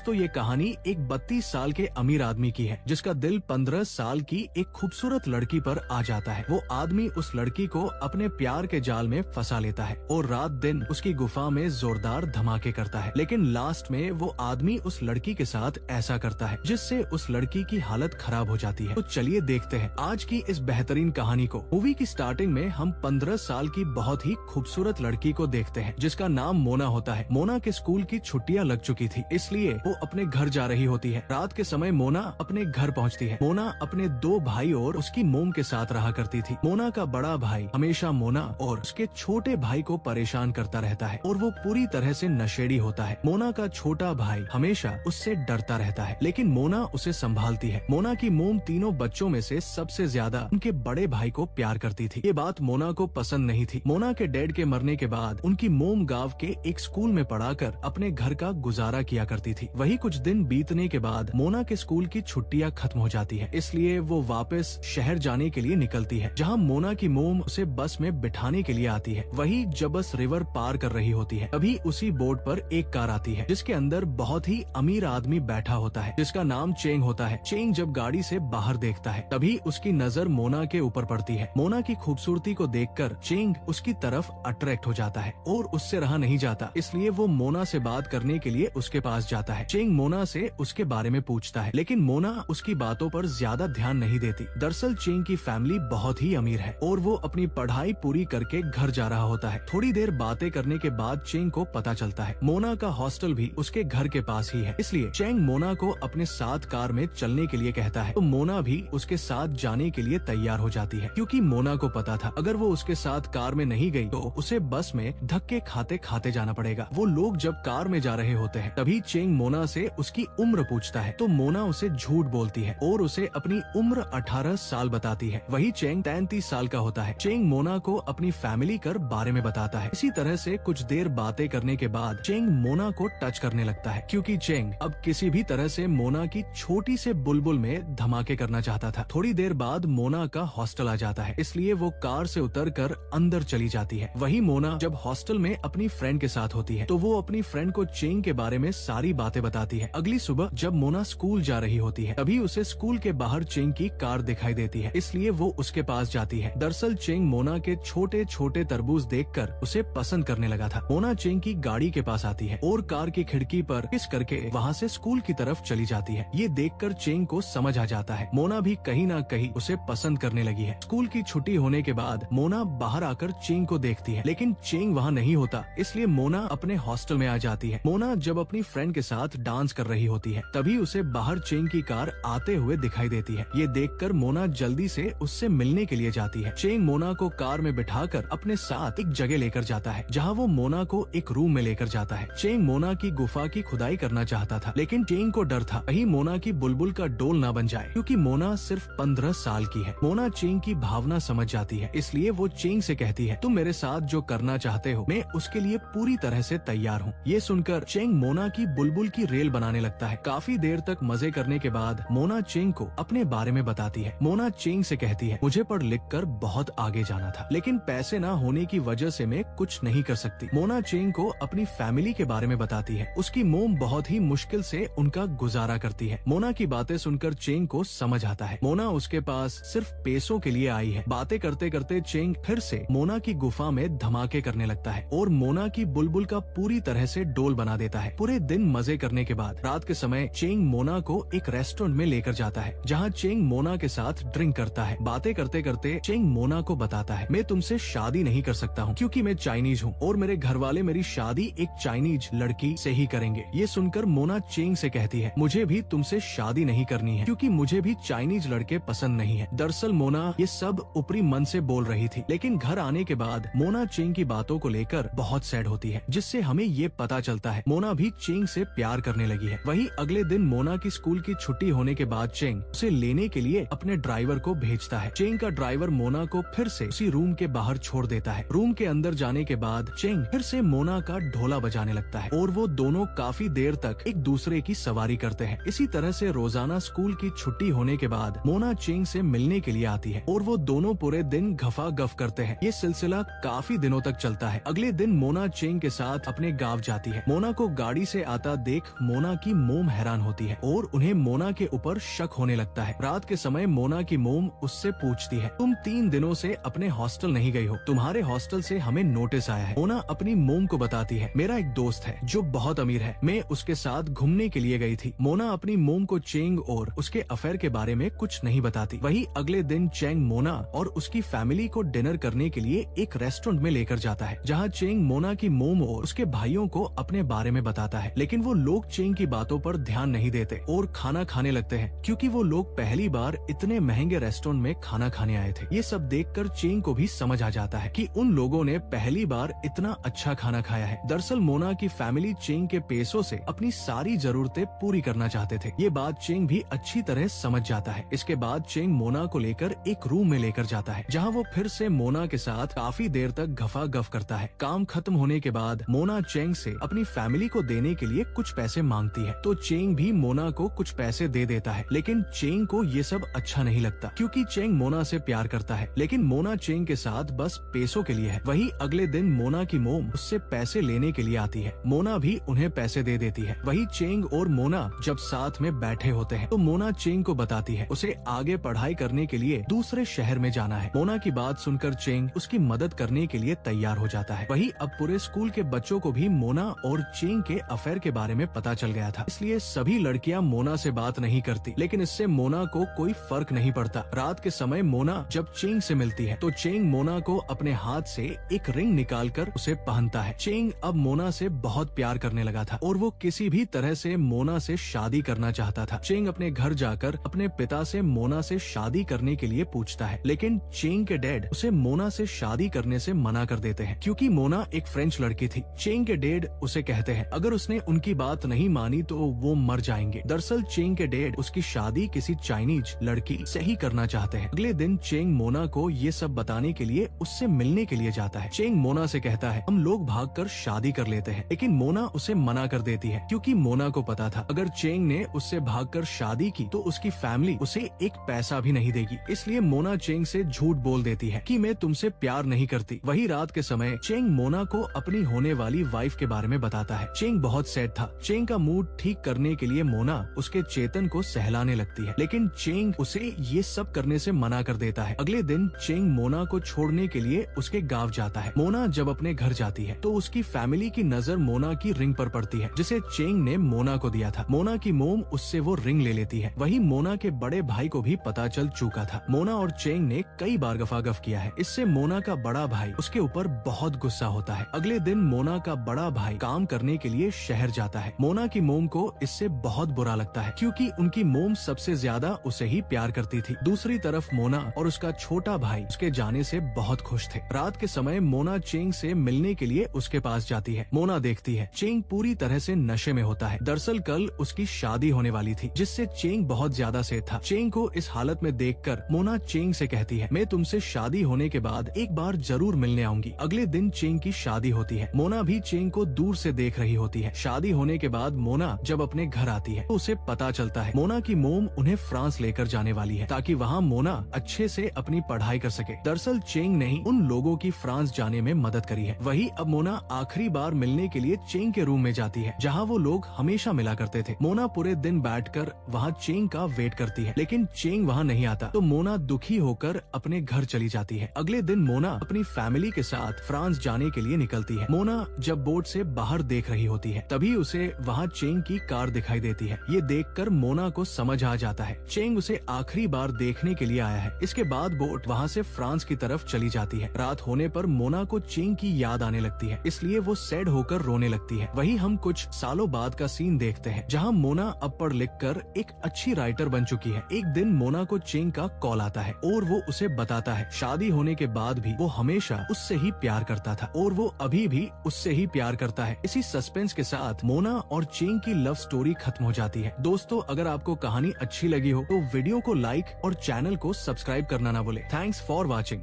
तो ये कहानी एक 32 साल के अमीर आदमी की है, जिसका दिल 15 साल की एक खूबसूरत लड़की पर आ जाता है। वो आदमी उस लड़की को अपने प्यार के जाल में फंसा लेता है और रात दिन उसकी गुफा में जोरदार धमाके करता है। लेकिन लास्ट में वो आदमी उस लड़की के साथ ऐसा करता है जिससे उस लड़की की हालत खराब हो जाती है। तो चलिए देखते हैं आज की इस बेहतरीन कहानी को। मूवी की स्टार्टिंग में हम 15 साल की बहुत ही खूबसूरत लड़की को देखते हैं, जिसका नाम मोना होता है। मोना के स्कूल की छुट्टियां लग चुकी थी, इसलिए वो अपने घर जा रही होती है। रात के समय मोना अपने घर पहुंचती है। मोना अपने 2 भाई और उसकी मोम के साथ रहा करती थी। मोना का बड़ा भाई हमेशा मोना और उसके छोटे भाई को परेशान करता रहता है और वो पूरी तरह से नशेड़ी होता है। मोना का छोटा भाई हमेशा उससे डरता रहता है, लेकिन मोना उसे संभालती है। मोना की मोम तीनों बच्चों में से सबसे ज्यादा उनके बड़े भाई को प्यार करती थी। ये बात मोना को पसंद नहीं थी। मोना के डैड के मरने के बाद उनकी मोम गांव के एक स्कूल में पढ़ाकर अपने घर का गुजारा किया करती थी। वही कुछ दिन बीतने के बाद मोना के स्कूल की छुट्टियां खत्म हो जाती है, इसलिए वो वापस शहर जाने के लिए निकलती है, जहां मोना की मोम उसे बस में बिठाने के लिए आती है। वही जब बस रिवर पार कर रही होती है, तभी उसी बोट पर एक कार आती है, जिसके अंदर बहुत ही अमीर आदमी बैठा होता है, जिसका नाम चेंग होता है। चेंग जब गाड़ी से बाहर देखता है, तभी उसकी नजर मोना के ऊपर पड़ती है। मोना की खूबसूरती को देखकर चेंग उसकी तरफ अट्रैक्ट हो जाता है और उससे रहा नहीं जाता, इसलिए वो मोना से बात करने के लिए उसके पास जाता है। चेंग मोना से उसके बारे में पूछता है, लेकिन मोना उसकी बातों पर ज्यादा ध्यान नहीं देती। दरअसल चेंग की फैमिली बहुत ही अमीर है और वो अपनी पढ़ाई पूरी करके घर जा रहा होता है। थोड़ी देर बातें करने के बाद चेंग को पता चलता है मोना का हॉस्टल भी उसके घर के पास ही है, इसलिए चेंग मोना को अपने साथ कार में चलने के लिए कहता है। तो मोना भी उसके साथ जाने के लिए तैयार हो जाती है, क्योंकि मोना को पता था अगर वो उसके साथ कार में नहीं गई तो उसे बस में धक्के खाते खाते जाना पड़ेगा। वो लोग जब कार में जा रहे होते हैं, तभी चेंग मोना से उसकी उम्र पूछता है, तो मोना उसे झूठ बोलती है और उसे अपनी उम्र 18 साल बताती है। वही चेंग 33 साल का होता है। चेंग मोना को अपनी फैमिली के बारे में बताता है। इसी तरह से कुछ देर बातें करने के बाद चेंग मोना को टच करने लगता है, क्योंकि चेंग अब किसी भी तरह से मोना की छोटी से बुलबुल में धमाके करना चाहता था। थोड़ी देर बाद मोना का हॉस्टल आ जाता है, इसलिए वो कार से उतरकर अंदर चली जाती है। वही मोना जब हॉस्टल में अपनी फ्रेंड के साथ होती है, तो वो अपनी फ्रेंड को चेंग के बारे में सारी बातें बताती है। अगली सुबह जब मोना स्कूल जा रही होती है, तभी उसे स्कूल के बाहर चेंग की कार दिखाई देती है, इसलिए वो उसके पास जाती है। दरअसल चेंग मोना के छोटे छोटे तरबूज देखकर उसे पसंद करने लगा था। मोना चेंग की गाड़ी के पास आती है और कार की खिड़की पर किस करके वहाँ से स्कूल की तरफ चली जाती है। ये देखकर चेंग को समझ आ जाता है मोना भी कहीं ना कहीं उसे पसंद करने लगी है। स्कूल की छुट्टी होने के बाद मोना बाहर आकर चेंग को देखती है, लेकिन चेंग वहाँ नहीं होता, इसलिए मोना अपने हॉस्टल में आ जाती है। मोना जब अपनी फ्रेंड के साथ डांस कर रही होती है, तभी उसे बाहर चेंग की कार आते हुए दिखाई देती है। ये देखकर मोना जल्दी से उससे मिलने के लिए जाती है। चेंग मोना को कार में बिठाकर अपने साथ एक जगह लेकर जाता है, जहाँ वो मोना को एक रूम में लेकर जाता है। चेंग मोना की गुफा की खुदाई करना चाहता था, लेकिन चेंग को डर था कहीं मोना की बुलबुल का डोल ना बन जाए, क्योंकि मोना सिर्फ 15 साल की है। मोना चेंग की भावना समझ जाती है, इसलिए वो चेंग से कहती है, तुम मेरे साथ जो करना चाहते हो मैं उसके लिए पूरी तरह से तैयार हूँ। ये सुनकर चेंग मोना की बुलबुल की रेल बनाने लगता है। काफी देर तक मजे करने के बाद मोना चेंग को अपने बारे में बताती है। मोना चेंग से कहती है, मुझे पढ़ लिख कर बहुत आगे जाना था, लेकिन पैसे ना होने की वजह से मैं कुछ नहीं कर सकती। मोना चेंग को अपनी फैमिली के बारे में बताती है। उसकी मोम बहुत ही मुश्किल से उनका गुजारा करती है। मोना की बातें सुनकर चेंग को समझ आता है मोना उसके पास सिर्फ पैसों के लिए आई है। बातें करते करते चेंग फिर से मोना की गुफा में धमाके करने लगता है और मोना की बुलबुल का पूरी तरह से डोल बना देता है। पूरे दिन मजे करने के बाद रात के समय चेंग मोना को एक रेस्टोरेंट में लेकर जाता है, जहाँ चेंग मोना के साथ ड्रिंक करता है। बातें करते करते चेंग मोना को बताता है, मैं तुमसे शादी नहीं कर सकता हूँ, क्योंकि मैं चाइनीज हूँ और मेरे घर वाले मेरी शादी एक चाइनीज लड़की से ही करेंगे। ये सुनकर मोना चेंग से कहती है, मुझे भी तुमसे शादी नहीं करनी है, क्योंकि मुझे भी चाइनीज लड़के पसंद नहीं है। दरअसल मोना ये सब ऊपरी मन से बोल रही थी, लेकिन घर आने के बाद मोना चेंग की बातों को लेकर बहुत सैड होती है, जिससे हमें ये पता चलता है मोना भी चेंग से प्यार करने लगी है। वही अगले दिन मोना की स्कूल की छुट्टी होने के बाद चेंग उसे लेने के लिए अपने ड्राइवर को भेजता है। चेंग का ड्राइवर मोना को फिर से उसी रूम के बाहर छोड़ देता है। रूम के अंदर जाने के बाद चेंग फिर से मोना का ढोला बजाने लगता है और वो दोनों काफी देर तक एक दूसरे की सवारी करते हैं। इसी तरह से रोजाना स्कूल की छुट्टी होने के बाद मोना चेंग से मिलने के लिए आती है और वो दोनों पूरे दिन गफा गफ करते हैं। ये सिलसिला काफी दिनों तक चलता है। अगले दिन मोना चेंग के साथ अपने गांव जाती है। मोना को गाड़ी से आता देख देख मोना की मोम हैरान होती है और उन्हें मोना के ऊपर शक होने लगता है। रात के समय मोना की मोम उससे पूछती है, तुम 3 दिनों से अपने हॉस्टल नहीं गई हो, तुम्हारे हॉस्टल से हमें नोटिस आया है। मोना अपनी मोम को बताती है, मेरा एक दोस्त है जो बहुत अमीर है, मैं उसके साथ घूमने के लिए गई थी। मोना अपनी मोम को चेंग और उसके अफेयर के बारे में कुछ नहीं बताती। वही अगले दिन चेंग मोना और उसकी फैमिली को डिनर करने के लिए एक रेस्टोरेंट में लेकर जाता है, जहाँ चेंग मोना की मोम और उसके भाइयों को अपने बारे में बताता है। लेकिन वो लोग चेंग की बातों पर ध्यान नहीं देते और खाना खाने लगते हैं, क्योंकि वो लोग पहली बार इतने महंगे रेस्टोरेंट में खाना खाने आए थे। ये सब देखकर चेंग को भी समझ आ जाता है कि उन लोगों ने पहली बार इतना अच्छा खाना खाया है। दरअसल मोना की फैमिली चेंग के पैसों से अपनी सारी जरूरतें पूरी करना चाहते थे। ये बात चेंग भी अच्छी तरह समझ जाता है। इसके बाद चेंग मोना को लेकर एक रूम में लेकर जाता है, जहाँ वो फिर से मोना के साथ काफी देर तक गफा-गफ करता है। काम खत्म होने के बाद मोना चेंग से अपनी फैमिली को देने के लिए कुछ पैसे मांगती है, तो चेंग भी मोना को कुछ पैसे दे देता है। लेकिन चेंग को ये सब अच्छा नहीं लगता, क्योंकि चेंग मोना से प्यार करता है, लेकिन मोना चेंग के साथ बस पैसों के लिए है। वही अगले दिन मोना की मोम उससे पैसे लेने के लिए आती है। मोना भी उन्हें पैसे दे देती है। वही चेंग और मोना जब साथ में बैठे होते हैं, तो मोना चेंग को बताती है उसे आगे पढ़ाई करने के लिए दूसरे शहर में जाना है। मोना की बात सुनकर चेंग उसकी मदद करने के लिए तैयार हो जाता है। वही अब पूरे स्कूल के बच्चों को भी मोना और चेंग के अफेयर के बारे में पता चल गया था, इसलिए सभी लड़कियां मोना से बात नहीं करती। लेकिन इससे मोना को कोई फर्क नहीं पड़ता। रात के समय मोना जब चेंग से मिलती है, तो चेंग मोना को अपने हाथ से एक रिंग निकालकर उसे पहनता है। चेंग अब मोना से बहुत प्यार करने लगा था और वो किसी भी तरह से मोना से शादी करना चाहता था। चेंग अपने घर जाकर अपने पिता से मोना से शादी करने के लिए पूछता है, लेकिन चेंग के डैड उसे मोना से शादी करने से मना कर देते हैं, क्योंकि मोना एक फ्रेंच लड़की थी। चेंग के डैड उसे कहते हैं अगर उसने उनकी बात नहीं मानी तो वो मर जाएंगे। दरअसल चेंग के डैड उसकी शादी किसी चाइनीज लड़की से ही करना चाहते हैं। अगले दिन चेंग मोना को ये सब बताने के लिए उससे मिलने के लिए जाता है। चेंग मोना से कहता है हम लोग भागकर शादी कर लेते हैं, लेकिन मोना उसे मना कर देती है, क्योंकि मोना को पता था अगर चेंग ने उससे भागकर शादी की तो उसकी फैमिली उसे एक पैसा भी नहीं देगी। इसलिए मोना चेंग से झूठ बोल देती है कि मैं तुमसे प्यार नहीं करती। वही रात के समय चेंग मोना को अपनी होने वाली वाइफ के बारे में बताता है। चेंग बहुत सैड था। चेंग का मूड ठीक करने के लिए मोना उसके चेतन को सहलाने लगती है, लेकिन चेंग उसे ये सब करने से मना कर देता है। अगले दिन चेंग मोना को छोड़ने के लिए उसके गांव जाता है। मोना जब अपने घर जाती है तो उसकी फैमिली की नजर मोना की रिंग पर पड़ती है, जिसे चेंग ने मोना को दिया था। मोना की मोम उससे वो रिंग ले लेती है। वही मोना के बड़े भाई को भी पता चल चुका था। मोना और चेंग ने कई बार गफागफ किया है। इससे मोना का बड़ा भाई उसके ऊपर बहुत गुस्सा होता है। अगले दिन मोना का बड़ा भाई काम करने के लिए शहर जाता है। मोना की मोम को इससे बहुत बुरा लगता है, क्योंकि उनकी मोम सबसे ज्यादा उसे ही प्यार करती थी। दूसरी तरफ मोना और उसका छोटा भाई उसके जाने से बहुत खुश थे। रात के समय मोना चेंग से मिलने के लिए उसके पास जाती है। मोना देखती है चेंग पूरी तरह से नशे में होता है। दरअसल कल उसकी शादी होने वाली थी, जिससे चेंग बहुत ज्यादा सेठ था। चेंग को इस हालत में देखकर मोना चेंग से कहती है मैं तुमसे शादी होने के बाद एक बार जरूर मिलने आऊंगी। अगले दिन चेंग की शादी होती है। मोना भी चेंग को दूर से देख रही होती है। शादी होने के बाद मोना जब अपने घर आती है तो उसे पता चलता है मोना की मोम उन्हें फ्रांस लेकर जाने वाली है, ताकि वहाँ मोना अच्छे से अपनी पढ़ाई कर सके। दरअसल चेंग ने ही उन लोगों की फ्रांस जाने में मदद करी है। वही अब मोना आखिरी बार मिलने के लिए चेंग के रूम में जाती है, जहाँ वो लोग हमेशा मिला करते थे। मोना पूरे दिन बैठकर वहाँ चेंग का वेट करती है, लेकिन चेंग वहाँ नहीं आता, तो मोना दुखी होकर अपने घर चली जाती है। अगले दिन मोना अपनी फैमिली के साथ फ्रांस जाने के लिए निकलती है। मोना जब बोट से बाहर देख रही होती है, तभी उसे वहाँ चेंग की कार दिखाई देती है। ये देखकर मोना को समझ आ जाता है चेंग उसे आखिरी बार देखने के लिए आया है। इसके बाद बोट वहाँ से फ्रांस की तरफ चली जाती है। रात होने पर मोना को चेंग की याद आने लगती है, इसलिए वो सैड होकर रोने लगती है। वही हम कुछ सालों बाद का सीन देखते हैं, जहाँ मोना अब पढ़ लिख कर एक अच्छी राइटर बन चुकी है। एक दिन मोना को चेंग का कॉल आता है और वो उसे बताता है शादी होने के बाद भी वो हमेशा उससे ही प्यार करता था और वो अभी भी उससे ही प्यार करता है। इसी सस्पेंस के साथ मोना और चेंग की लव स्टोरी खत्म हो जाती है। दोस्तों, अगर आपको कहानी अच्छी लगी हो तो वीडियो को लाइक और चैनल को सब्सक्राइब करना ना भूले। Thanks for watching.